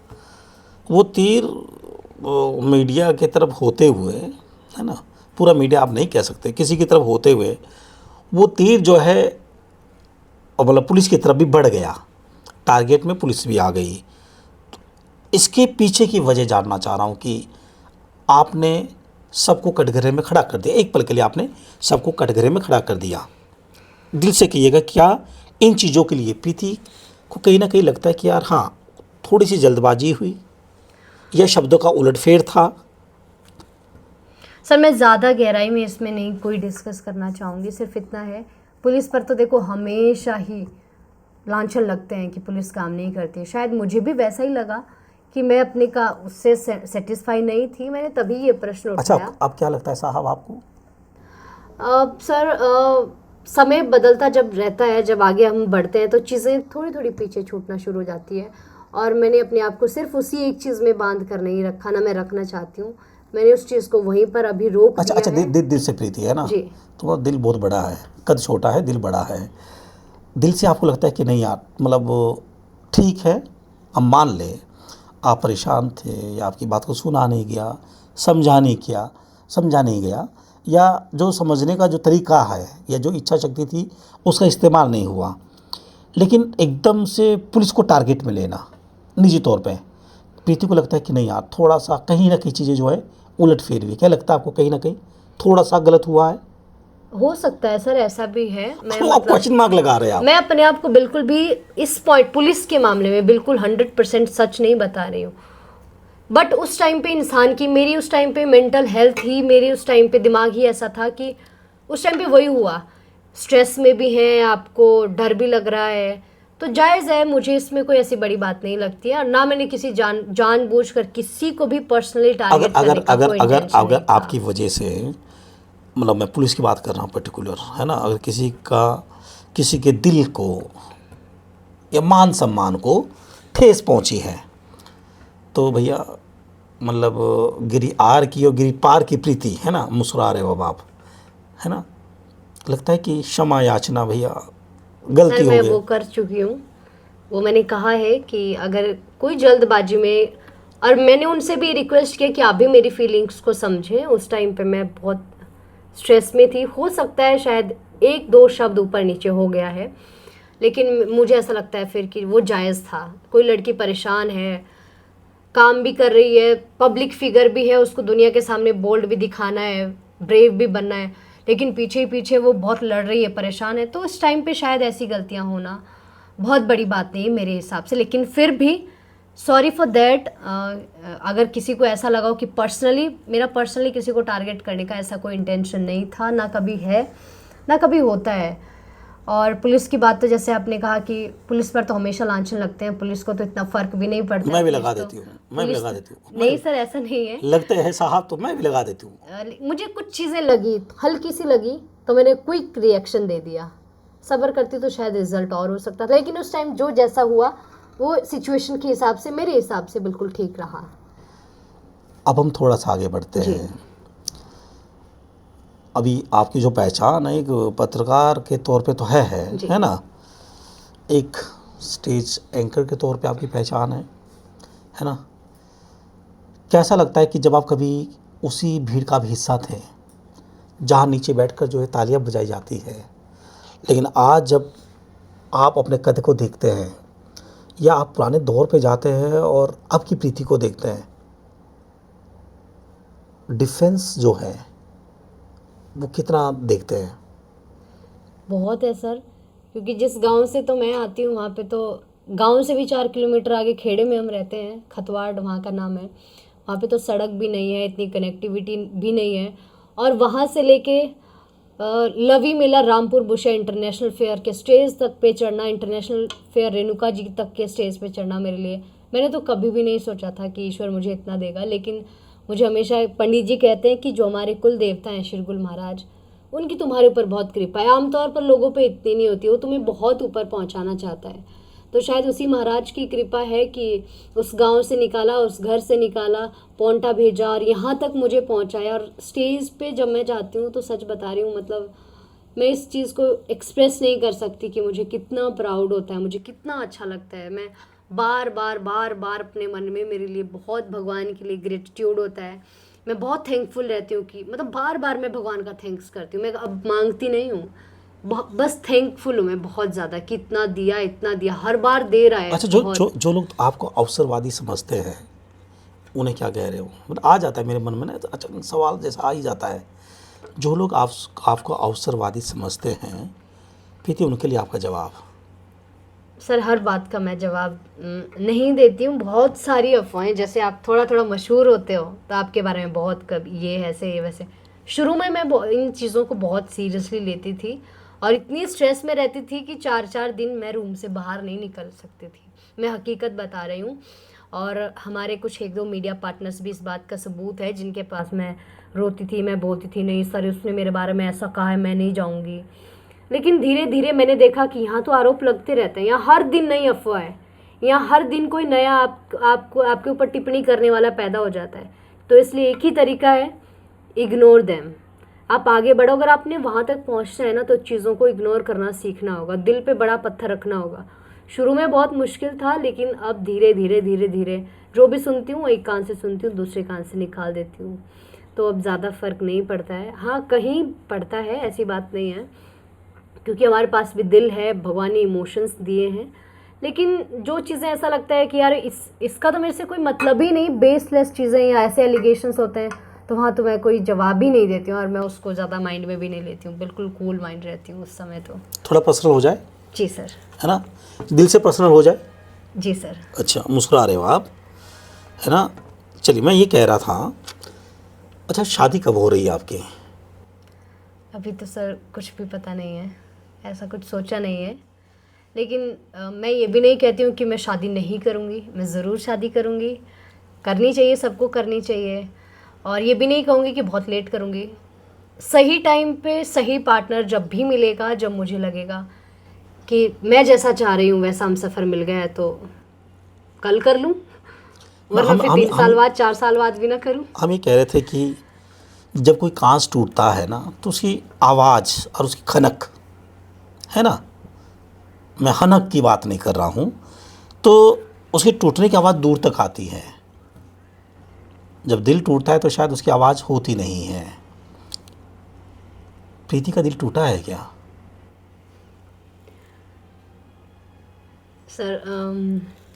वो तीर मीडिया की तरफ होते हुए, है ना, पूरा मीडिया आप नहीं कह सकते, किसी की तरफ होते हुए वो तीर जो है मतलब पुलिस की तरफ भी बढ़ गया, टारगेट में पुलिस भी आ गई। इसके पीछे की वजह जानना चाह रहा हूँ कि आपने सबको कटघरे में खड़ा कर दिया, एक पल के लिए आपने सबको कटघरे में खड़ा कर दिया। दिल से कहिएगा, क्या इन चीज़ों के लिए प्रीति को कहीं ना कहीं लगता है कि यार हाँ थोड़ी सी जल्दबाजी हुई या शब्दों का उलटफेर था? सर मैं ज़्यादा गहराई में इसमें नहीं कोई डिस्कस करना चाहूँगी, सिर्फ इतना है, पुलिस पर तो देखो हमेशा ही लांछन लगते हैं कि पुलिस काम नहीं करती है। शायद मुझे भी वैसा ही लगा कि मैं अपने का उससे सेटिस्फाई नहीं थी, मैंने तभी ये प्रश्न अच्छा, उठाया। अब क्या लगता है साहब आपको? सर समय बदलता जब रहता है, जब आगे हम बढ़ते हैं तो चीज़ें थोड़ी थोड़ी पीछे छूटना शुरू हो जाती है और मैंने अपने आप को सिर्फ उसी एक चीज़ में बांध कर नहीं रखा, ना मैं रखना चाहती हूँ। मैंने उस चीज़ को वहीं पर अभी रोक अच्छा दिया अच्छा, है। दिल से प्रीति है ना? जी। तुम्हारा दिल बहुत बड़ा है, कद छोटा है, दिल बड़ा है। दिल से आपको लगता है कि नहीं यार, मतलब ठीक है, हम मान ले आप परेशान थे या आपकी बात को सुना नहीं गया, समझा नहीं गया, या जो समझने का जो तरीका है या जो इच्छा शक्ति थी उसका इस्तेमाल नहीं हुआ, लेकिन एकदम से पुलिस को टारगेट में लेना निजी तौर पे प्रीति को लगता है कि नहीं यार थोड़ा सा कहीं ना कहीं चीज़ें जो है उलट फेर हुई। क्या लगता है आपको, कहीं ना कहीं थोड़ा सा गलत हुआ है? हो सकता है सर, ऐसा भी है। मैं तो आप क्वेश्चन मार्क लगा रहे हैं आप। मैं अपने आप को बिल्कुल भी इस पॉइंट पुलिस के मामले में बिल्कुल 100% सच नहीं बता रही हूँ, बट उस टाइम पे इंसान की, मेरी उस टाइम पे मेंटल हेल्थ ही, मेरी उस टाइम पे दिमाग ही ऐसा था कि उस टाइम पे वही हुआ। स्ट्रेस में भी हैं, आपको डर भी लग रहा है, तो जायज़ है, मुझे इसमें कोई ऐसी बड़ी बात नहीं लगती है और ना मैंने किसी जानबूझकर किसी को भी पर्सनली टारगेट करने का कोई इंटेंशन नहीं अगर था। आपकी वजह से, मतलब मैं पुलिस की बात कर रहा हूँ पर्टिकुलर, है ना, अगर किसी के दिल को या मान सम्मान को ठेस पहुँची है तो भैया, मतलब गिरी आर की और गिरी पार की प्रीति, है ना, मुस्कुरा रहे हो अब आप, है ना, लगता है कि क्षमा याचना भैया, गलती सर हो मैं गई। वो कर चुकी हूँ, वो मैंने कहा है कि अगर कोई जल्दबाजी में, और मैंने उनसे भी रिक्वेस्ट किया कि आप भी मेरी फीलिंग्स को समझें। उस टाइम पे मैं बहुत स्ट्रेस में थी, हो सकता है शायद 1-2 शब्द ऊपर नीचे हो गया है, लेकिन मुझे ऐसा लगता है फिर कि वो जायज़ था। कोई लड़की परेशान है, काम भी कर रही है, पब्लिक फिगर भी है, उसको दुनिया के सामने बोल्ड भी दिखाना है, ब्रेव भी बनना है, लेकिन पीछे ही पीछे वो बहुत लड़ रही है, परेशान है, तो उस टाइम पे शायद ऐसी गलतियां होना बहुत बड़ी बात नहीं है मेरे हिसाब से। लेकिन फिर भी सॉरी फॉर दैट। अगर किसी को ऐसा लगा हो कि मेरा पर्सनली किसी को टारगेट करने का ऐसा कोई इंटेंशन नहीं था, ना कभी है, ना कभी होता है। और पुलिस की बात तो जैसे आपने कहा कि पुलिस पर तो हमेशा लांछन लगते हैं, पुलिस को तो इतना फर्क भी नहीं पड़ता। मैं भी पुलिस लगा तो- देती हूँ, मैं भी लगा देती हूँ। नहीं सर, ऐसा नहीं है। लगते हैं साहब तो मैं भी लगा देती हूँ। मुझे कुछ चीज़ें लगी, हल्की सी लगी, तो मैंने क्विक रिएक्शन दे दिया। सब्र करती तो शायद रिजल्ट और हो सकता था, लेकिन उस टाइम जो जैसा हुआ वो सिचुएशन के हिसाब से, मेरे हिसाब से बिल्कुल ठीक रहा। अब हम थोड़ा सा आगे बढ़ते जी। हैं। अभी आपकी जो पहचान है एक पत्रकार के तौर पे तो जी। है ना, एक स्टेज एंकर के तौर पे आपकी पहचान है ना। कैसा लगता है कि जब आप कभी उसी भीड़ का भी हिस्सा थे जहाँ नीचे बैठकर जो है तालियां बजाई जाती है, लेकिन आज जब आप अपने कद को देखते हैं या आप पुराने दौर पे जाते हैं और अब की प्रीति को देखते हैं, डिफरेंस जो है वो कितना देखते हैं? बहुत है सर, क्योंकि जिस गांव से तो मैं आती हूँ वहाँ पे तो गांव से भी 4 किलोमीटर आगे खेड़े में हम रहते हैं, खतवाड़ वहाँ का नाम है। वहाँ पे तो सड़क भी नहीं है, इतनी कनेक्टिविटी भी नहीं है, और वहाँ से लेके लवी मेला रामपुर बुशा इंटरनेशनल फेयर के स्टेज तक पे चढ़ना, इंटरनेशनल फेयर रेणुका जी तक के स्टेज पे चढ़ना, मेरे लिए, मैंने तो कभी भी नहीं सोचा था कि ईश्वर मुझे इतना देगा। लेकिन मुझे हमेशा पंडित जी कहते हैं कि जो हमारे कुल देवता हैं शिरगुल महाराज, उनकी तुम्हारे ऊपर बहुत कृपा है। आमतौर पर लोगों पे इतनी नहीं होती, वो तुम्हें बहुत ऊपर पहुंचाना चाहता है। तो शायद उसी महाराज की कृपा है कि उस गांव से निकाला, उस घर से निकाला, पौंटा भेजा और यहाँ तक मुझे पहुंचाया। और स्टेज पे जब मैं जाती हूँ तो सच बता रही हूँ, मतलब मैं इस चीज़ को एक्सप्रेस नहीं कर सकती कि मुझे कितना प्राउड होता है, मुझे कितना अच्छा लगता है। मैं बार बार बार बार अपने मन में मेरे लिए बहुत भगवान के लिए ग्रेटिट्यूड होता है। मैं बहुत थैंकफुल रहती हूँ कि मतलब बार बार मैं भगवान का थैंक्स करती हूँ। मैं अब मांगती नहीं हूँ, बस थैंकफुल हूँ मैं बहुत ज़्यादा कि इतना दिया, हर बार दे रहा है अच्छा, जो बहुत। जो जो लोग आपको अवसरवादी समझते हैं उन्हें क्या कह रहे हो? मतलब आ जाता है मेरे मन में ना, तो अचानक सवाल जैसा आ ही जाता है। जो लोग आपको अवसरवादी समझते हैं, प्रीति, उनके लिए आपका जवाब। सर हर बात का मैं जवाब नहीं देती हूँ। बहुत सारी अफवाहें, जैसे आप थोड़ा थोड़ा मशहूर होते हो तो आपके बारे में बहुत कभी ये ऐसे ये वैसे। शुरू में मैं इन चीज़ों को बहुत सीरियसली लेती थी और इतनी स्ट्रेस में रहती थी कि 4-4 दिन मैं रूम से बाहर नहीं निकल सकती थी। मैं हकीकत बता रही हूँ। और हमारे कुछ 1-2 मीडिया पार्टनर्स भी इस बात का सबूत है, जिनके पास मैं रोती थी, मैं बोलती थी नहीं सर उसने मेरे बारे में ऐसा कहा है, मैं नहीं जाऊँगी। लेकिन धीरे धीरे मैंने देखा कि यहाँ तो आरोप लगते रहते हैं, यहाँ हर दिन नई अफवाह है, यहाँ हर दिन कोई नया आपको आपके ऊपर टिप्पणी करने वाला पैदा हो जाता है। तो इसलिए एक ही तरीका है, इग्नोर देम। आप आगे बढ़ो। अगर आपने वहाँ तक पहुँचना है ना तो चीज़ों को इग्नोर करना सीखना होगा, दिल पे बड़ा पत्थर रखना होगा। शुरू में बहुत मुश्किल था, लेकिन अब धीरे धीरे धीरे धीरे जो भी सुनती हूँ एक कान से सुनती हूँ, दूसरे कान से निकाल देती हूँ। तो अब ज़्यादा फ़र्क नहीं पड़ता है। हाँ कहीं पड़ता है, ऐसी बात नहीं है, क्योंकि हमारे पास भी दिल है, भगवान ने इमोशंस दिए हैं। लेकिन जो चीज़ें ऐसा लगता है कि यार इसका तो मेरे से कोई मतलब ही नहीं, बेसलेस चीज़ें या ऐसे एलिगेशंस होते हैं, तो वहाँ तो मैं कोई जवाब ही नहीं देती हूँ और मैं उसको ज़्यादा माइंड में भी नहीं लेती हूँ। बिल्कुल कूल माइंड रहती हूँ उस समय तो। थोड़ा पर्सनल हो जाए, जी सर। है ना, दिल से पर्सनल हो जाए। जी सर। अच्छा, मुस्कुरा रहे हो आप, है ना। चलिए, मैं ये कह रहा था, अच्छा शादी कब हो रही है आपकी? अभी तो सर कुछ भी पता नहीं है, ऐसा कुछ सोचा नहीं है। लेकिन मैं ये भी नहीं कहती हूँ कि मैं शादी नहीं करूँगी, मैं ज़रूर शादी करूँगी। करनी चाहिए, सबको करनी चाहिए। और ये भी नहीं कहूँगी कि बहुत लेट करूँगी। सही टाइम पे सही पार्टनर जब भी मिलेगा, जब मुझे लगेगा कि मैं जैसा चाह रही हूँ वैसा हम सफ़र मिल गया है, तो कल कर लूँ, वरना हम फिर हम 3 साल हम बाद 4 साल बाद भी ना करूँ। हम ये कह रहे थे कि जब कोई कांच टूटता है ना, तो उसकी आवाज़ और उसकी खनक, है ना, मैं हनक की बात नहीं कर रहा हूँ, तो उसके टूटने की आवाज़ दूर तक आती है। जब दिल टूटता है तो शायद उसकी आवाज़ होती नहीं है। प्रीति का दिल टूटा है क्या? सर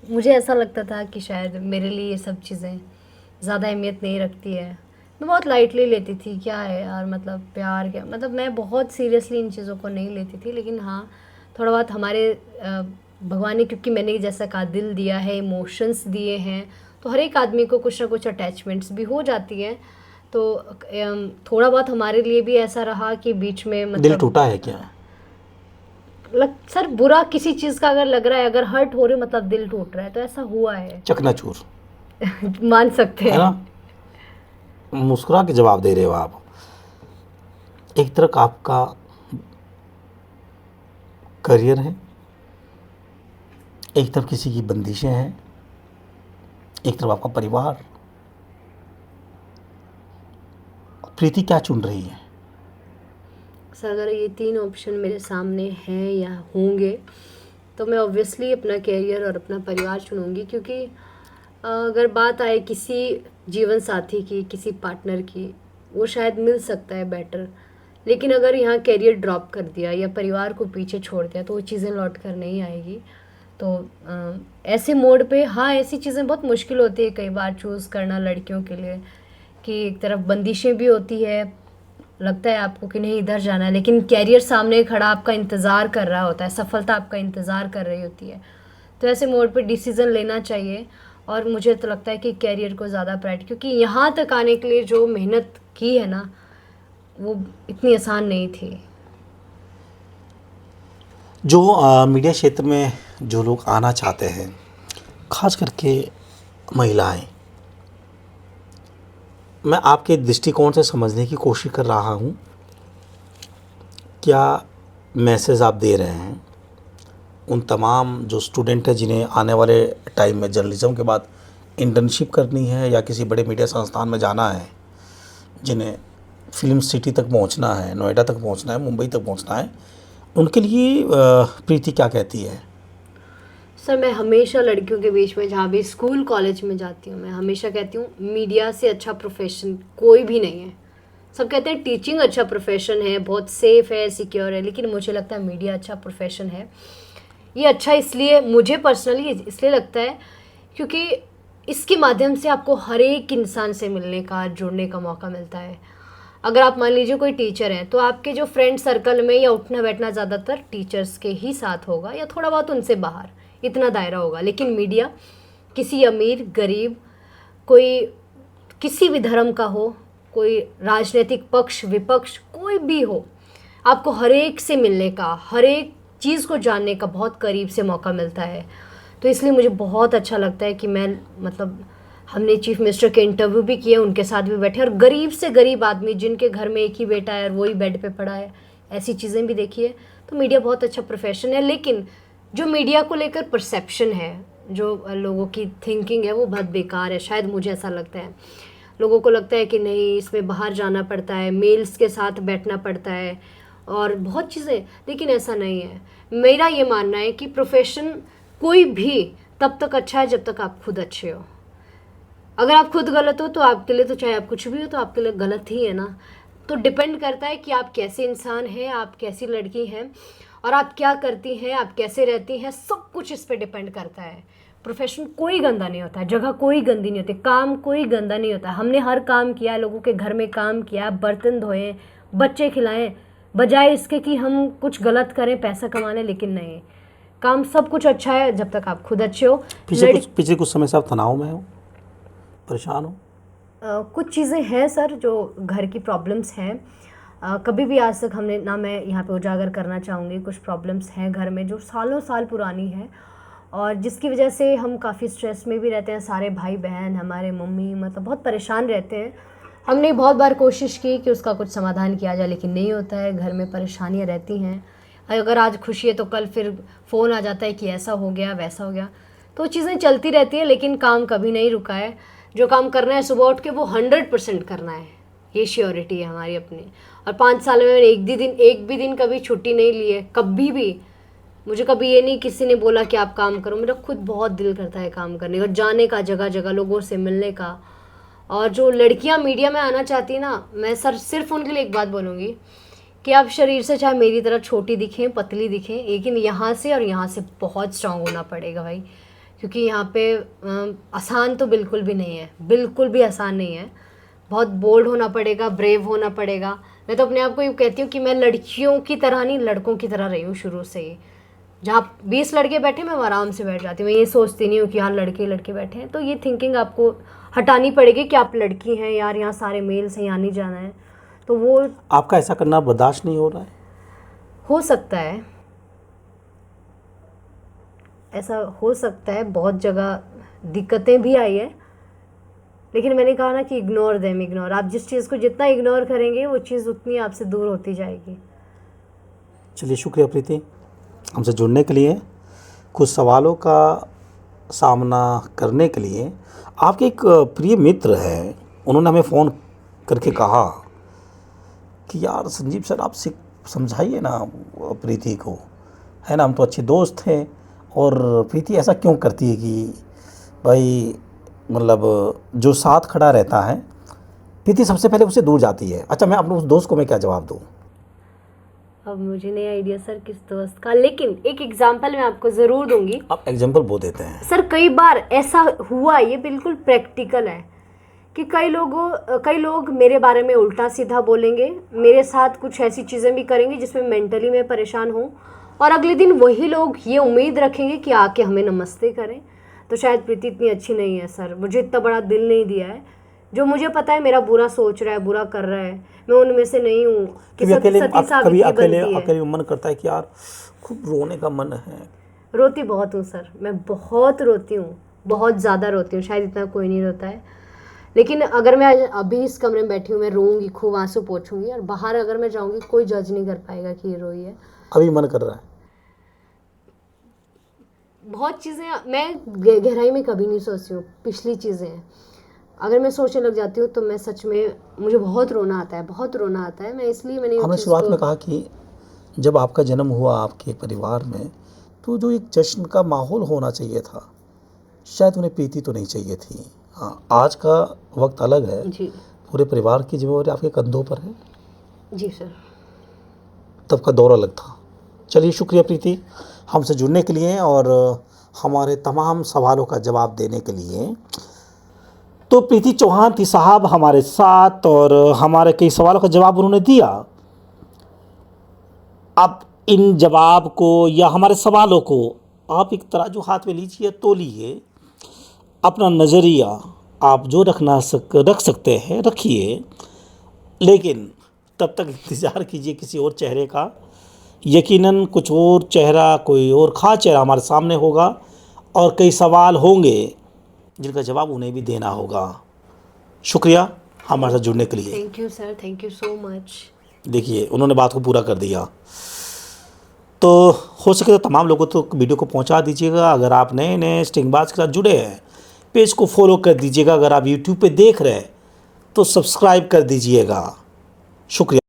मुझे ऐसा लगता था कि शायद मेरे लिए ये सब चीज़ें ज़्यादा अहमियत नहीं रखती है। मैं बहुत लाइटली लेती थी, क्या है यार, मतलब प्यार क्या, मतलब मैं बहुत सीरियसली इन चीज़ों को नहीं लेती थी। लेकिन हाँ, थोड़ा बहुत हमारे भगवान ने, क्योंकि मैंने जैसा कहा दिल दिया है, इमोशंस दिए हैं, तो हर एक आदमी को कुछ ना कुछ अटैचमेंट्स भी हो जाती हैं। तो थोड़ा बहुत हमारे लिए भी ऐसा रहा कि बीच में दिल मतलब टूटा है क्या? सर बुरा किसी चीज़ का अगर लग रहा है, अगर हर्ट हो रहे हो, मतलब दिल टूट रहा है, तो ऐसा हुआ है। चकनाचूर, मान सकते है हैं। ना। मुस्कुरा के जवाब दे रहे हो आप। एक तरफ आपका करियर है, एक तरफ किसी की बंदिशें हैं, एक तरफ आपका परिवार। प्रीति क्या चुन रही है? सर अगर ये 3 ऑप्शन मेरे सामने हैं या होंगे, तो मैं ऑब्वियसली अपना कैरियर और अपना परिवार चुनूंगी। क्योंकि अगर बात आए किसी जीवन साथी की, किसी पार्टनर की, वो शायद मिल सकता है बेटर। लेकिन अगर यहाँ कैरियर ड्रॉप कर दिया या परिवार को पीछे छोड़ दिया तो वो चीज़ें लौट कर नहीं आएगी। तो ऐसे मोड पे हाँ, ऐसी चीज़ें बहुत मुश्किल होती है कई बार चूज़ करना लड़कियों के लिए, कि एक तरफ बंदिशें भी होती है, लगता है आपको कि नहीं इधर जाना है, लेकिन कैरियर सामने खड़ा आपका इंतज़ार कर रहा होता है, सफलता आपका इंतज़ार कर रही होती है। तो ऐसे मोड पे डिसीज़न लेना चाहिए। और मुझे तो लगता है कि कैरियर को ज़्यादा प्रायोरिटी, क्योंकि यहाँ तक आने के लिए जो मेहनत की है ना, वो इतनी आसान नहीं थी। जो मीडिया क्षेत्र में जो लोग आना चाहते हैं, खास करके महिलाएं, मैं आपके दृष्टिकोण से समझने की कोशिश कर रहा हूं क्या मैसेज आप दे रहे हैं उन तमाम जो स्टूडेंट हैं जिन्हें आने वाले टाइम में जर्नलिज्म के बाद इंटर्नशिप करनी है या किसी बड़े मीडिया संस्थान में जाना है, जिन्हें फिल्म सिटी तक पहुंचना है, नोएडा तक पहुंचना है, मुंबई तक पहुंचना है, उनके लिए प्रीति क्या कहती है? सर मैं हमेशा लड़कियों के बीच में जहाँ भी स्कूल कॉलेज में जाती हूँ मैं हमेशा कहती हूँ मीडिया से अच्छा प्रोफेशन कोई भी नहीं है। सब कहते हैं टीचिंग अच्छा प्रोफेशन है, बहुत सेफ है, सिक्योर है, लेकिन मुझे लगता है मीडिया अच्छा प्रोफेशन है। ये अच्छा इसलिए मुझे पर्सनली इसलिए लगता है क्योंकि इसके माध्यम से आपको हर एक इंसान से मिलने का, जुड़ने का मौका मिलता है। अगर आप मान लीजिए कोई टीचर हैं तो आपके जो फ्रेंड सर्कल में या उठना बैठना ज़्यादातर टीचर्स के ही साथ होगा या थोड़ा बहुत उनसे बाहर, इतना दायरा होगा। लेकिन मीडिया किसी अमीर गरीब, कोई किसी भी धर्म का हो, कोई राजनीतिक पक्ष विपक्ष कोई भी हो, आपको हर एक से मिलने का, हर एक चीज़ को जानने का बहुत करीब से मौका मिलता है। तो इसलिए मुझे बहुत अच्छा लगता है कि मैं मतलब हमने चीफ मिनिस्टर के इंटरव्यू भी किए, उनके साथ भी बैठे और गरीब से गरीब आदमी जिनके घर में एक ही बेटा है और वही बेड पे पड़ा है, ऐसी चीज़ें भी देखी है। तो मीडिया बहुत अच्छा प्रोफेशन है। लेकिन जो मीडिया को लेकर परसेप्शन है, जो लोगों की थिंकिंग है, वो बहुत बेकार है, शायद मुझे ऐसा लगता है। लोगों को लगता है कि नहीं, इसमें बाहर जाना पड़ता है, मेल्स के साथ बैठना पड़ता है और बहुत चीज़ें, लेकिन ऐसा नहीं है। मेरा ये मानना है कि प्रोफेशन कोई भी तब तक अच्छा है जब तक आप खुद अच्छे हो। अगर आप खुद गलत हो तो आपके लिए, तो चाहे आप कुछ भी हो तो आपके लिए गलत ही है ना। तो डिपेंड करता है कि आप कैसे इंसान हैं, आप कैसी लड़की हैं और आप क्या करती हैं, आप कैसे रहती हैं, सब कुछ इस पे डिपेंड करता है। प्रोफेशन कोई गंदा नहीं होता है, जगह कोई गंदी नहीं होती, काम कोई गंदा नहीं होता। हमने हर काम किया, लोगों के घर में काम किया, बर्तन धोए, बच्चे खिलाएं, बजाय इसके कि हम कुछ गलत करें पैसा कमाने। लेकिन नहीं, काम सब कुछ अच्छा है जब तक आप खुद अच्छे हो। पिछले कुछ समय से आप तनाव में हो, परेशान हो? कुछ चीज़ें हैं सर जो घर की प्रॉब्लम्स हैं। कभी भी आज तक हमने ना, मैं यहाँ पे उजागर करना चाहूँगी, कुछ प्रॉब्लम्स हैं घर में जो सालों साल पुरानी है और जिसकी वजह से हम काफ़ी स्ट्रेस में भी रहते हैं। सारे भाई बहन, हमारे मम्मी मतलब बहुत परेशान रहते हैं। हमने बहुत बार कोशिश की कि उसका कुछ समाधान किया जाए, लेकिन नहीं होता है। घर में परेशानियाँ रहती हैं। अगर आज खुशी है तो कल फिर फ़ोन आ जाता है कि ऐसा हो गया, वैसा हो गया। तो चीज़ें चलती रहती है, लेकिन काम कभी नहीं रुका है। जो काम करना है सुबह उठ के वो 100% करना है, ये श्योरिटी है हमारी अपनी। और 5 साल में मैंने एक भी दिन कभी छुट्टी नहीं ली है, कभी भी। मुझे कभी ये नहीं किसी ने बोला कि आप काम करो, मेरा खुद बहुत दिल करता है काम करने का, जाने का, जगह जगह लोगों से मिलने का। और जो लड़कियां मीडिया में आना चाहती हैं ना, मैं सर सिर्फ उनके लिए एक बात बोलूँगी कि आप शरीर से चाहे मेरी तरह छोटी दिखें, पतली दिखें, लेकिन यहाँ से और यहाँ से बहुत स्ट्रांग होना पड़ेगा भाई। क्योंकि यहाँ पे आसान तो बिल्कुल भी नहीं है, बिल्कुल भी आसान नहीं है। बहुत बोल्ड होना पड़ेगा, ब्रेव होना पड़ेगा। मैं तो अपने आप को ये कहती हूँ कि मैं लड़कियों की तरह नहीं, लड़कों की तरह रही हूँ शुरू से ही। जहाँ 20 लड़के बैठे मैं आराम से बैठ जाती हूँ। मैं ये सोचती नहीं हूँ कि यहाँ लड़के लड़के बैठे हैं। तो ये थिंकिंग आपको हटानी पड़ेगी कि आप लड़की हैं यार, यहाँ सारे मेल्स हैं, यहाँ नहीं जाना है। तो वो आपका ऐसा करना बर्दाश्त नहीं हो रहा है? हो सकता है, ऐसा हो सकता है। बहुत जगह दिक्कतें भी आई है, लेकिन मैंने कहा ना कि इग्नोर। आप जिस चीज़ को जितना इग्नोर करेंगे वो चीज़ उतनी आपसे दूर होती जाएगी। चलिए, शुक्रिया प्रीति हमसे जुड़ने के लिए, कुछ सवालों का सामना करने के लिए। आपके एक प्रिय मित्र हैं, उन्होंने हमें फ़ोन करके कहा कि यार संजीव सर, आप समझाइए ना प्रीति को, है ना, हम तो अच्छे दोस्त हैं और प्रीति ऐसा क्यों करती है कि भाई मतलब जो साथ खड़ा रहता है, प्रीति सबसे पहले उससे दूर जाती है। अच्छा, मैं अपने उस दोस्त को मैं क्या जवाब दूँ? अब मुझे नहीं आइडिया सर किस दोस्त का, लेकिन एक एग्जांपल मैं आपको ज़रूर दूंगी। आप एग्जांपल वो देते हैं सर कई बार ऐसा हुआ, ये बिल्कुल प्रैक्टिकल है कि कई लोग मेरे बारे में उल्टा सीधा बोलेंगे, मेरे साथ कुछ ऐसी चीज़ें भी करेंगे जिसमें मेंटली मैं परेशान हूँ, और अगले दिन वही लोग ये उम्मीद रखेंगे कि आके हमें नमस्ते करें। तो शायद प्रीति इतनी अच्छी नहीं है सर, मुझे इतना बड़ा दिल नहीं दिया है। जो मुझे पता है मेरा बुरा सोच रहा है, बुरा कर रहा है, मैं उनमें से नहीं हूँ कि कभी अकेले बनती है। अकेले मन करता है कि यार खूब रोने का मन है। रोती बहुत हूँ सर, मैं बहुत रोती हूँ, बहुत ज़्यादा रोती हूँ, शायद इतना कोई नहीं रोता है। लेकिन अगर मैं अभी इस कमरे में बैठी हूँ, मैं रोऊंगी, खूब आंसू पोंछूंगी, और बाहर अगर मैं जाऊंगी कोई जज नहीं कर पाएगा कि ये रोई है। अभी मन कर रहा है? बहुत चीज़ें मैं गहराई में कभी नहीं सोचती हूँ, पिछली चीज़ें हैं। अगर मैं सोचने लग जाती हूँ तो मैं सच में, मुझे बहुत रोना आता है, बहुत रोना आता है। मैं इसलिए मैंने हमने शुरुआत में कहा कि जब आपका जन्म हुआ आपके परिवार में, तो जो एक जश्न का माहौल होना चाहिए था, शायद उन्हें प्रीति तो नहीं चाहिए थी। हाँ, आज का वक्त अलग है, जी पूरे परिवार की जिम्मेवारी आपके कंधों पर है। जी सर। तब का दौर अलग था। चलिए, शुक्रिया प्रीति, हमसे जुड़ने के लिए और हमारे तमाम सवालों का जवाब देने के लिए। तो प्रीति चौहान थी साहब हमारे साथ, और हमारे कई सवालों का जवाब उन्होंने दिया। अब इन जवाब को या हमारे सवालों को आप एक तराजू हाथ में लीजिए, तोलिए, अपना नज़रिया आप जो रख सकते हैं रखिए, लेकिन तब तक इंतज़ार कीजिए किसी और चेहरे का। यकीनन कुछ और चेहरा, कोई और ख़ास चेहरा हमारे सामने होगा, और कई सवाल होंगे जिनका जवाब उन्हें भी देना होगा। शुक्रिया हमारे साथ जुड़ने के लिए। Thank you sir, thank you so much. देखिए, उन्होंने बात को पूरा कर दिया। तो हो सके तो तमाम लोगों तक वीडियो को पहुंचा दीजिएगा। अगर आप नए नए स्टिंगबाज के साथ जुड़े हैं, पेज को फॉलो कर दीजिएगा। अगर आप यूट्यूब पे देख रहे हैं तो सब्सक्राइब कर दीजिएगा। शुक्रिया।